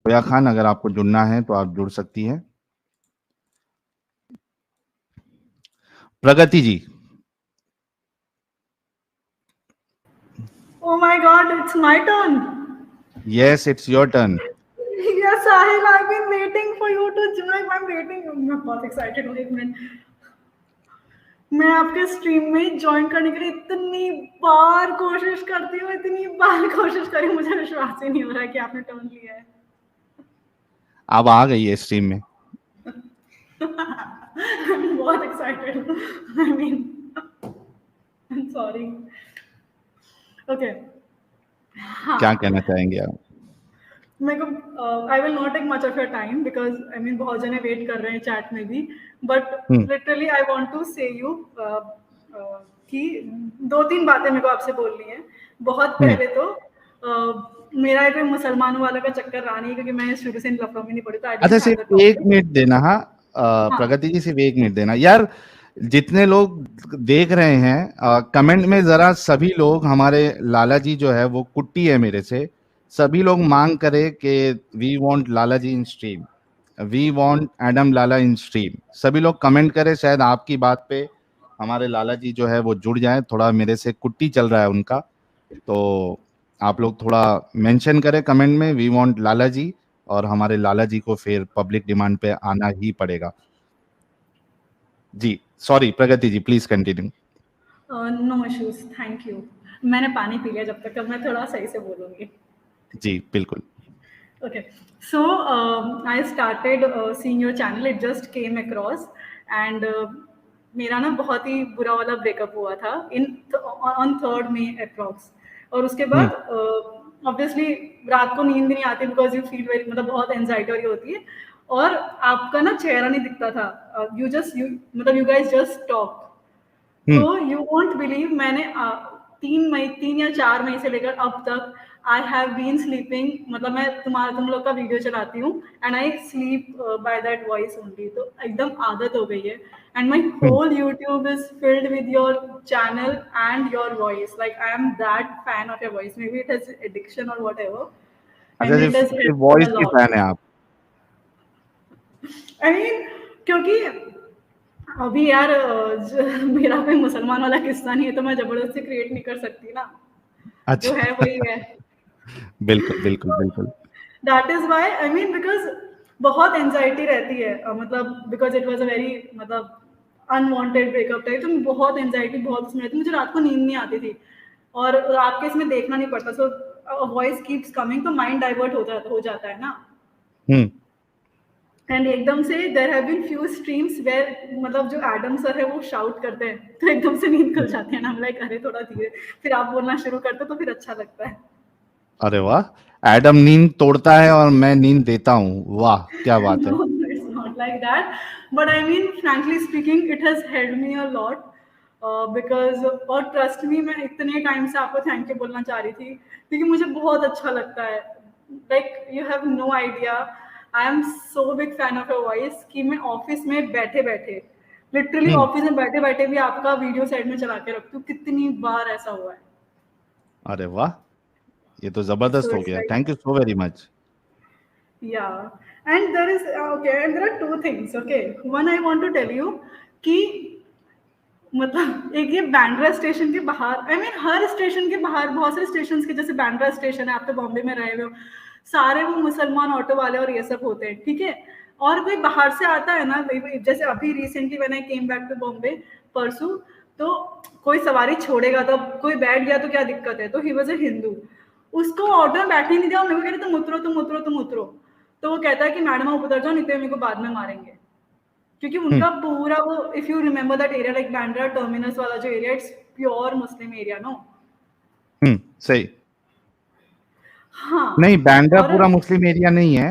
जोया खान, अगर आपको जुड़ना है तो आप जुड़ सकती हैं। प्रगति जी। Oh my God, it's my turn. Yes, it's your turn. Yes, Sahil, I've been waiting for you to join. I'm waiting. मैं बहुत excited हूँ, एक मिनट। मैं आपके स्ट्रीम में ज्वाइन करने के लिए इतनी बार कोशिश करती हूँ, इतनी बार कोशिश करी, मुझे विश्वास ही नहीं हो रहा है कि आपने टर्न लिया है। आप आ गई है स्ट्रीम में। I'm बहुत एक्साइटेड हूँ। I mean sorry. ओके। क्या हाँ, कहना चाहेंगे आप? मेरे को I will not take much of your time because I mean बहुत जने वेट कर रहे हैं चैट में भी, but hmm. Literally I want to say you कि दो तीन बातें मेरे को आपसे बोलनी है। बहुत हम्म। पहले तो मेरा कोई मुसलमानों वाला का चक्कर रहा नहीं, क्योंकि मैं शुरू से इन लफड़ों में नहीं पड़ी, तो आई अच्छा, डिडंट हैव द सिर्फ एक टॉपिक। मिनट देना। हाँ, हाँ, प्रगति जी, सिर्फ एक मिनट देना यार। जितने लोग देख रहे हैं, कमेंट में जरा सभी लोग, हमारे लाला जी जो है वो कुट्टी है मेरे से, सभी लोग मांग करे कि we want Lala ji in stream, we want Adam Lala in stream. सभी लोग कमेंट करें, शायद आपकी बात पे हमारे लाला जी जो है वो जुड़ जाए। थोड़ा मेरे से कुट्टी चल रहा है उनका, तो आप लोग थोड़ा मेंशन करें कमेंट में, वी वांट लाला जी, और हमारे लाला जी को फिर पब्लिक डिमांड पे आना ही पड़ेगा। जी, sorry Pragati ji, please continue. No issues, thank you. मैंने पानी पी लिया जब तक, अब मैं थोड़ा सही से बोलूंगी। जी बिल्कुल। Okay, so I started seeing your channel. It just came across, and मेरा ना बहुत ही बुरा वाला ब्रेकअप हुआ था in on 3rd May approx. और उसके हम्म। बाद ऑब्वियसली रात को नींद नहीं आती, बिकॉज यू फील वेरी, मतलब बहुत एंजाइटी वाली होती है, और आपका ना चेहरा नहीं दिखता था। यू जस्ट यू मतलब यू गाइस जस्ट टॉक। हम्म। तो यू वोंट बिलीव, मैंने 3 मई 3 या 4 मई से लेकर अब तक आई हैव बीन स्लीपिंग, मतलब मैं तुम लोग का वीडियो चलाती हूँ and I sleep by that voice only, तो एकदम आदत हो गई है। And my hmm. Whole YouTube is filled with your channel and your voice, like I am that fan of your voice, maybe it has addiction और whatever, अच्छा, and सिर्फ it has सिर्फ help me voice a की lot. Fan है आप? I mean क्योंकि अभी यार मेरा कोई मुसलमान वाला किस्सा नहीं है, तो मैं जबरदस्ती क्रिएट नहीं कर सकती ना, जो है अच्छा। वही है। बिल्कुल बिल्कुल बिल्कुल। That is why I mean, because बहुत एंजाइटी रहती है, मतलब because it was a very, मतलब अनवांटेड ब्रेकअप टाइप, तो बहुत एंजाइटी, बहुत उसमें रहती, मुझे रात को नींद नहीं आती थी, और रात के इसमें देखना नहीं पड़ता, सो वॉइस कीप्स कमिंग, तो माइंड डाइवर्ट हो जाता है ना। हम्म। एंड एकदम से there have been few streams where, मतलब जो एडम सर है वो शाउट करते हैं, तो एकदम से नींद खुल जाती है ना, लाइक अरे थोड़ा धीरे, फिर आप बोलना शुरू करते हो तो फिर अच्छा लगता है। अरे वाह, एडम नींद तोड़ता है और मैं नींद देता हूँ, वाह क्या बात है। No, it's not like that. But I mean, frankly speaking, it has helped me a lot. Because और ट्रस्ट मी, मैं इतने टाइम से आपको थैंक यू बोलना चाह रही थी, क्योंकि मुझे बहुत अच्छा लगता है, like you have no idea, I am so big fan of your voice, कि मैं ऑफिस में बैठे बैठे, लिटरली हम्म। ऑफिस में बैठे बैठे भी आपका वीडियो साइड में चला के रखती हूँ, कितनी बार ऐसा हुआ है। अरे वाह, ये तो सो जबरदस्त हो इट्स गया, like, thank you so very much. yeah, and there is okay, and there are two things. Okay, one I want to tell you कि मतलब एक ये बांद्रा स्टेशन के बाहर, आई मीन हर स्टेशन के बाहर, बहुत सारे स्टेशन के, जैसे बांद्रा स्टेशन है, आप तो बॉम्बे में रहे हुए हो, सारे वो मुसलमान ऑटो वाले और ये सब होते हैं, ठीक है। और कोई बाहर से आता है ना, जैसे अभी recently when I came back to Bombay परसों, तो कोई सवारी छोड़ेगा तो कोई बैठ गया तो क्या दिक्कत है, तो ही वॉज अ हिंदू, उसको ऑटो में बैठने नहीं दिया, और मेरे को कह रहे तुम उतरो तुम उतरो तुम उतरो, तो वो कहता है कि मैडम आप उतर जाओ, नहीं तो मेरे को बाद में मारेंगे, क्योंकि हम्म। उनका पूरा वो, if you remember that area, like Bandra terminus वाला जो area, it's pure Muslim area, no. सही। नहीं, हाँ, बांद्रा और पूरा मुस्लिम एरिया नहीं है।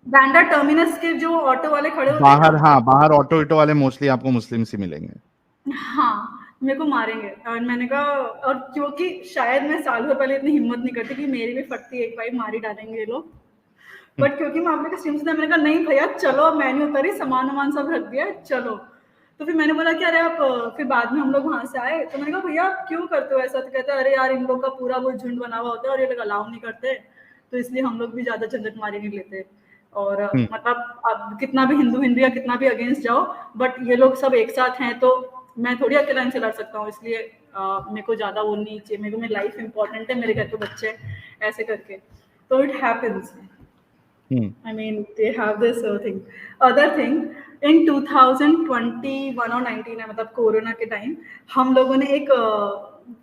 बांद्रा टर्मिनस के जो ऑटो वाले खड़े होते हैं ना, बाहर, हाँ, बाहर ऑटो इटो वाले मोस्टली आपको मुस्लिम से मिलेंगे। हाँ, मेरे को मारेंगे, और मैंने कहा, और क्योंकि शायद मैं साल भर पहले इतनी हिम्मत नहीं करती कि मेरी भी फटती एक भाई, मार ही डालेंगे ये लोग, हम्म। बट क्योंकि मैं आपने स्ट्रीम से था, मैंने कहा नहीं भैया चलो, अब मैं नहीं उतरी, सामान वामान सब रख दिया है, चलो। तो फिर मैंने बोला कि अरे आप फिर बाद में हम लोग वहां से आए, तो मैंने कहा भैया आप क्यों करते हो ऐसा, तो कहते हैं अरे यार इन लोग का पूरा वो झुंड बना हुआ होता है और ये लोग अलाउ नहीं करते, तो इसलिए हम लोग भी ज्यादा झंझट मारी नहीं लेते। और हम्म, मतलब अब कितना भी हिंदू हिंदू या कितना भी अगेंस्ट जाओ, बट ये लोग सब एक साथ हैं, तो मैं थोड़ी अकेला इनसे लड़ सकता हूँ, इसलिए मेरे को ज्यादा वो नहीं चाहिए, मेरे को मेरी लाइफ इंपॉर्टेंट है, मेरे घर पे बच्चे हैं, ऐसे करके। तो it happens. Hmm, I mean, they have this thing. Other thing, in 2021 और 19 है, मतलब कोरोना के टाइम हम लोगों ने एक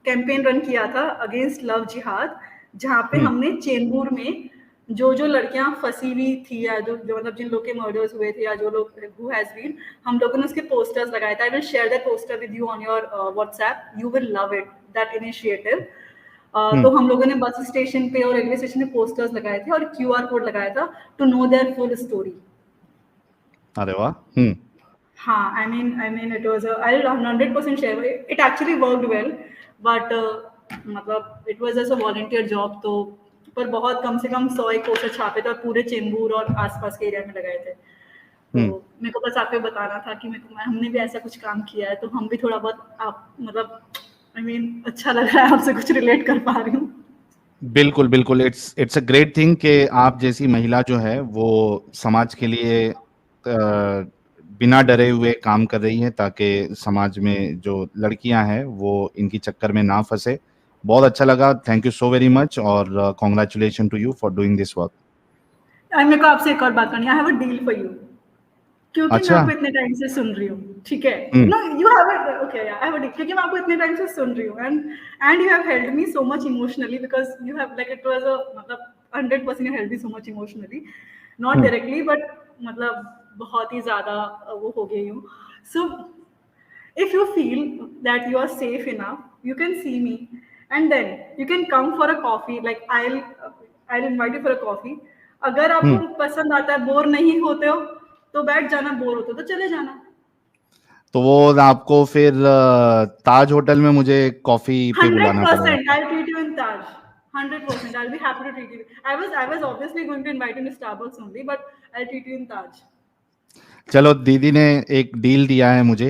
कैंपेन रन किया था अगेंस्ट लव जिहाद, जहाँ पे हम्म, हमने चेंबूर में जो जो लड़कियां फंसी हुई थी, या जो मतलब जिन लोग के मर्डर्स हुए थे, या जो लोग हु हैज बीन, हम लोगों ने उसके पोस्टर्स लगाए थे। I will share that poster with you on your WhatsApp, you will love it that initiative. तो हम्म, हम लोगों ने बस स्टेशन पे और रेलवे स्टेशन पे पोस्टर्स लगाए थे और क्यूआर कोड लगाया था, to know their full story. अरे वाह, हम्म, हाँ, I mean it was I 100% share, it actually worked well, but मतलब it was as a volunteer job, तो पर बहुत कम से कम 100 एक पोस्टर छापे थे और पूरे चेंबूर और आसपास के एरिया में लगाए थे। तो हम्म, मेरे को बस आपको बताना था कि मेरे को हमने भी ऐसा कुछ काम किया है, तो हम भी थोड़ा बहुत आप मतलब आई मीन अच्छा लग रहा है, आपसे कुछ रिलेट कर पा रही हूँ। बिल्कुल बिल्कुल, इट्स अ ग्रेट थिंग कि आप जैसी महिला जो है वो समाज के लिए बिना डरे हुए काम कर रही है, ताकि समाज में जो लड़कियां हैं वो इनकी चक्कर में ना फंसे। बहुत अच्छा लगा, thank you so very much, और congratulation to you for doing this work. मेरे को आपसे एक और बात करनी है, I have a deal for you, क्योंकि मैं अच्छा। आपको इतने टाइम से सुन रही हूँ, ठीक है? Hmm, no you have it, okay, I have a deal, क्योंकि मैं आपको इतने टाइम से सुन रही हूँ, and you have held me so much emotionally, because you have like it was a मतलब 100% you held me so much emotionally, not hmm, directly, but मतलब बहुत ही ज्यादा वो हो गई हूँ। सो if you feel that you are safe enough, you can see me, and then you can come for a coffee, like I'll invite you for a coffee। अगर आपको हम्म। पसंद आता है, बोर नहीं होते हो तो बैठ जाना, बोर होते हो तो चले जाना। तो वो आपको फिर ताज होटल में मुझे कॉफी पे बुलाना पड़ेगा। 100% I'll treat you in Taj, 100% I'll be happy to treat you। I was obviously going to invite you in Starbucks only, but I'll treat you in Taj। चलो, दीदी ने एक डील दिया है मुझे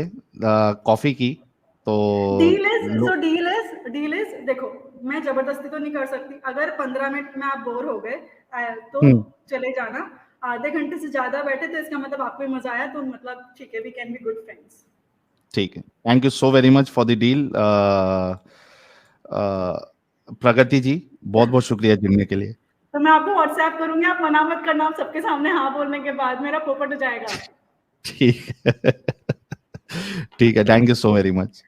कॉफी की, तो लो। डील इज देखो, मैं जबरदस्ती तो नहीं कर सकती, अगर 15 मिनट में आप बोर हो गए तो हम्म, चले जाना। आधे घंटे से ज्यादा बैठे तो इसका मतलब आपको भी मजा आया, तो मतलब ठीक है, we can be good friends. ठीक है, thank you so very much for the deal. Pragati ji, बहुत बहुत शुक्रिया जुड़ने के लिए। तो मैं आपको व्हाट्सएप करूंगी, आप मना मत करना, आप सबके सामने हाँ बोलने के बाद मेरा पोपट हो जाएगा। ठीक है। ठीक है, thank you so very much.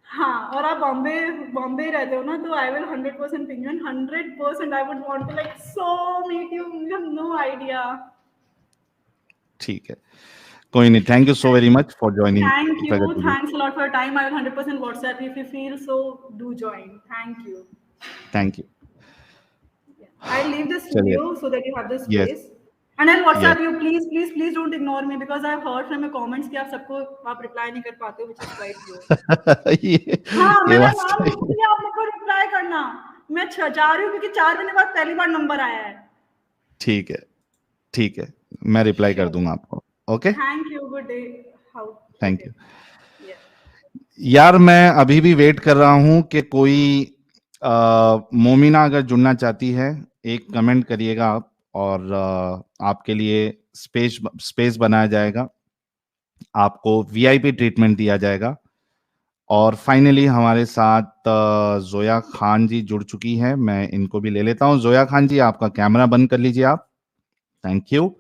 हाँ, और आप बॉम्बे बॉम्बे ही रहते हो ना, तो I will 100% ping you, 100% I would want to like so meet you, you have no idea. ठीक है, कोई नहीं, thank you so very much for joining Thank you. Pragati ji. Thanks a lot for your time. I will 100% WhatsApp you if you feel so. Do join. Thank you. Thank you. Yeah. I'll leave the चलिए। studio so that you have the yes, space. And I'll yes. WhatsApp you. Please, please, please don't ignore me because I've heard from your comments कि आप सबको आप reply नहीं कर पाते हो, which is quite weird. ये हाँ, ये मैंने बात नाम सही लिख है। दिया, आप मेरे को reply करना। मैं जा रही हूँ क्योंकि 4 महीने बाद पहली बार नंबर आया है। ठीक है, ठीक है, मैं रिप्लाई कर Sure. दूंगा आपको। Okay, Thank you. Good day. How? Thank Okay. You. Yeah. यार, मैं अभी भी वेट कर रहा हूं कि कोई मोमिना अगर जुड़ना चाहती है, एक कमेंट करिएगा आप, और आपके लिए स्पेस स्पेस बनाया जाएगा, आपको वीआईपी ट्रीटमेंट दिया जाएगा। और फाइनली हमारे साथ जोया खान जी जुड़ चुकी हैं, मैं इनको भी ले लेता हूं। जोया खान जी, आपका कैमरा बंद कर लीजिए आप। Thank you.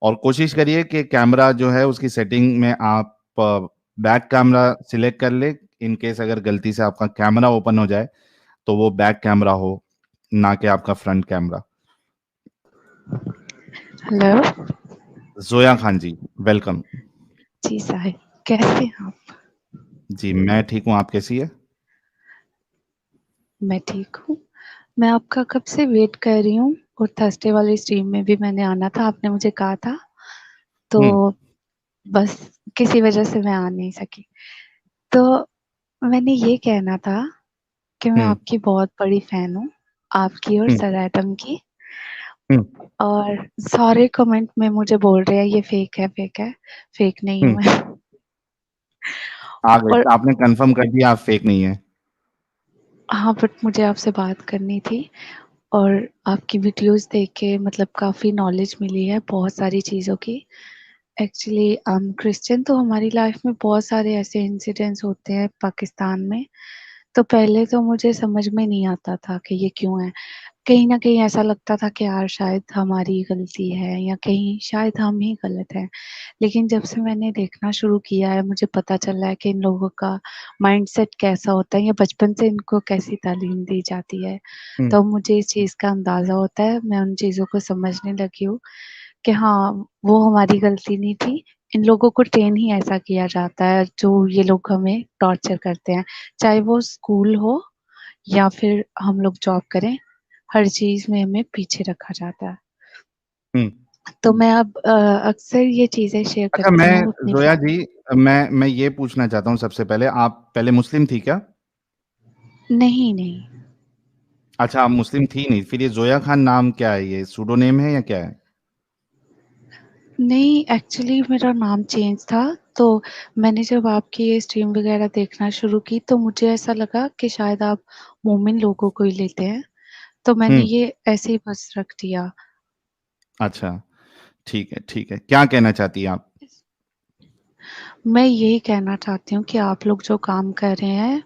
और कोशिश करिए कि कैमरा जो है उसकी सेटिंग में आप बैक कैमरा सिलेक्ट कर ले। इन केस अगर गलती से आपका कैमरा ओपन हो जाए तो वो बैक कैमरा हो, ना कि आपका front camera. Hello Zoya Khan ji, welcome. जी साहिब, कैसे हैं आप? जी, मैं ठीक हूँ, आप कैसी है? मैं ठीक हूँ। मैं आपका कब से वेट कर रही हूँ, और थर्सडे वाली स्ट्रीम में भी मैंने आना था, आपने मुझे कहा था, तो हम्म, बस किसी वजह से मैं आ नहीं सकी। तो मैंने ये कहना था कि मैं हम्म, आपकी बहुत बड़ी फैन हूँ, आपकी और हम्म, सर एडम की। हम्म, और सारे कमेंट में मुझे बोल रहे हैं ये फेक है, फेक है। फेक नहीं हूँ हम्म। मैं। आ गए, और आपने कंफर्म कर दिया आप फेक नहीं है। हाँ, बट मुझे आपसे बात करनी थी। और आपकी वीडियोस देख के मतलब काफ़ी नॉलेज मिली है बहुत सारी चीज़ों की। एक्चुअली क्रिश्चियन तो हमारी लाइफ में बहुत सारे ऐसे इंसिडेंट्स होते हैं पाकिस्तान में, तो पहले तो मुझे समझ में नहीं आता था कि ये क्यों है। कहीं न कहीं ऐसा लगता था कि यार शायद हमारी गलती है या कहीं शायद हम ही गलत हैं। लेकिन जब से मैंने देखना शुरू किया है, मुझे पता चला है कि इन लोगों का माइंडसेट कैसा होता है या बचपन से इनको कैसी तालीम दी जाती है। तो मुझे इस चीज़ का अंदाज़ा होता है, मैं उन चीज़ों को समझने लगी हूँ कि हाँ, वो हमारी गलती नहीं थी। इन लोगों को ट्रेन ही ऐसा किया जाता है, जो ये लोग हमें टॉर्चर करते हैं। चाहे वो स्कूल हो या फिर हम लोग जॉब करें, हर चीज़ में हमें पीछे रखा जाता है। हम्म। तो मैं अब अक्सर ये चीज़ें शेयर अच्छा, करती मैं हूँ अपनी जोया जी, मैं ये पूछना चाहता हूँ सबसे पहले, आप पहले मुस्लिम थी क्या? नहीं, नहीं। अच्छा, आप मुस्लिम थी नहीं, फिर ये जोया खान नाम क्या है? ये सूडो नेम है या क्या है? नहीं, एक्चुअली मेरा नाम चेंज था, तो मैंने जब आपकी ये स्ट्रीम वगैरह देखना शुरू की, तो मुझे ऐसा लगा कि शायद आप मोमिन लोगों को ही लेते हैं, तो मैंने हम्म। ये ऐसे ही बस रख दिया। अच्छा, ठीक है, ठीक है। क्या कहना चाहती हैं आप? मैं यही कहना चाहती हूँ कि आप लोग जो काम कर रहे हैं,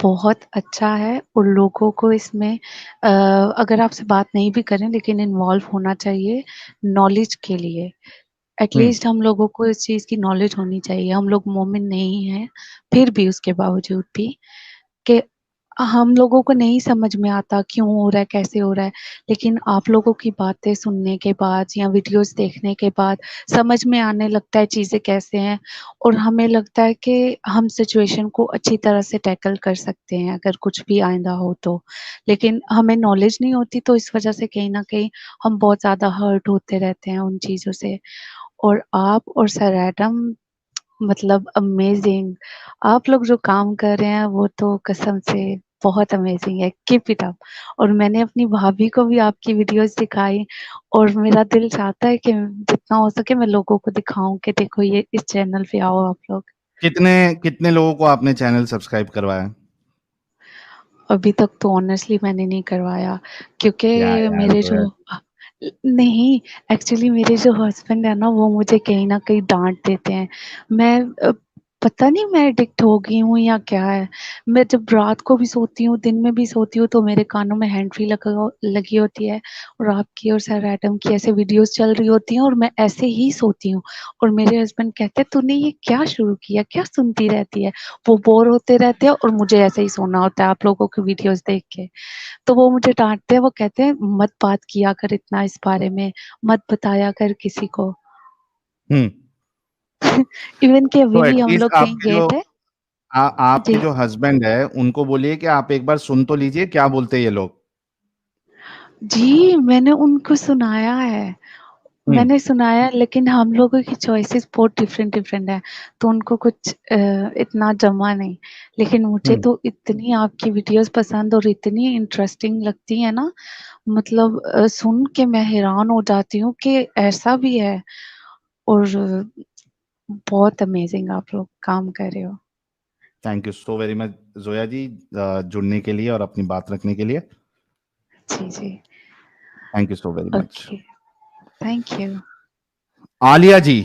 बहुत अच्छा है और लोगों को इसमें अगर आपसे बात नहीं भी करें लेकिन इन्वॉल्व होना चाहिए नॉलेज के लिए। हम्म। एटलीस्ट हम लोगों को इस चीज़ की नॉलेज होनी चाहिए। हम लोग मोमिन नहीं हैं, फिर भी उसके बावजूद भी कि हम लोगों को नहीं समझ में आता क्यों हो रहा है, कैसे हो रहा है। लेकिन आप लोगों की बातें सुनने के बाद या वीडियोज़ देखने के बाद समझ में आने लगता है चीज़ें कैसे हैं और हमें लगता है कि हम सिचुएशन को अच्छी तरह से टैकल कर सकते हैं अगर कुछ भी आइंदा हो तो। लेकिन हमें नॉलेज नहीं होती तो इस वज़ह से कहीं न कहीं हम बहुत ज़्यादा हर्ट होते रहते हैं उन चीज़ों से। और आप और सर एडम मतलब अमेज़िंग! आप लोग जो काम कर रहे हैं वो तो कसम से बहुत अमेज़िंग है, कीप इट अप। और मैंने अपनी भाभी को भी आपकी वीडियोज़ दिखाई और मेरा दिल चाहता है कि जितना हो सके मैं लोगों को दिखाऊँ कि देखो ये इस चैनल पे आओ आप लोग। कितने कितने लोगों को आपने चैनल सब्सक्राइब करवाया? अभी तक तो ऑनेस्टली मैंने नहीं करवाया क्योंकि क्या यार मेरे जोया। जो नहीं, एक्चुअली मेरे जो हस्बैंड है ना वो मुझे कहीं न कहीं डाँट देते हैं। मैं पता नहीं मैं एडिक्ट हो गई हूँ या क्या है। मैं जब रात को भी सोती हूँ, दिन में भी सोती हूँ तो मेरे कानों में हैंड फ्री लगी होती है और आपकी और सर एडम की ऐसे वीडियोज़ चल रही होती हैं और मैं ऐसे ही सोती हूँ। और मेरे हस्बैंड कहते हैं तूने ये क्या शुरू किया? क्या सुनती रहती है? वो बोर होते रहते हैं और मुझे ऐसे ही सोना होता है आप लोगों की वीडियोज़ देख के। तो वो मुझे डाँटते हैं, वो कहते हैं मत बात किया कर इतना इस बारे में, मत बताया कर किसी को। हम्म। इवन कि अभी तो भी हम एटलीस्ट लोग कहीं गए थे आपके जी। जो हस्बैंड है उनको बोलिए कि आप एक बार सुन तो लीजिए क्या बोलते हैं ये लोग। जी, मैंने उनको सुनाया है। हम्म। मैंने सुनाया लेकिन हम लोगों की चॉइसेस बहुत डिफरेंट है, तो उनको कुछ इतना जमा नहीं। लेकिन मुझे हम्म। तो इतनी आपकी वीडियोज़ पसंद और इतनी इंटरेस्टिंग लगती है ना, मतलब सुन के मैं हैरान हो जाती हूँ कि ऐसा भी है और बहुत अमेज़िंग आप लोग काम कर रहे हो। Thank you so very much Zoya ji, जुड़ने के लिए और अपनी बात रखने के लिए। जी, जी। Thank you so very much. Okay, thank you. Alia ji,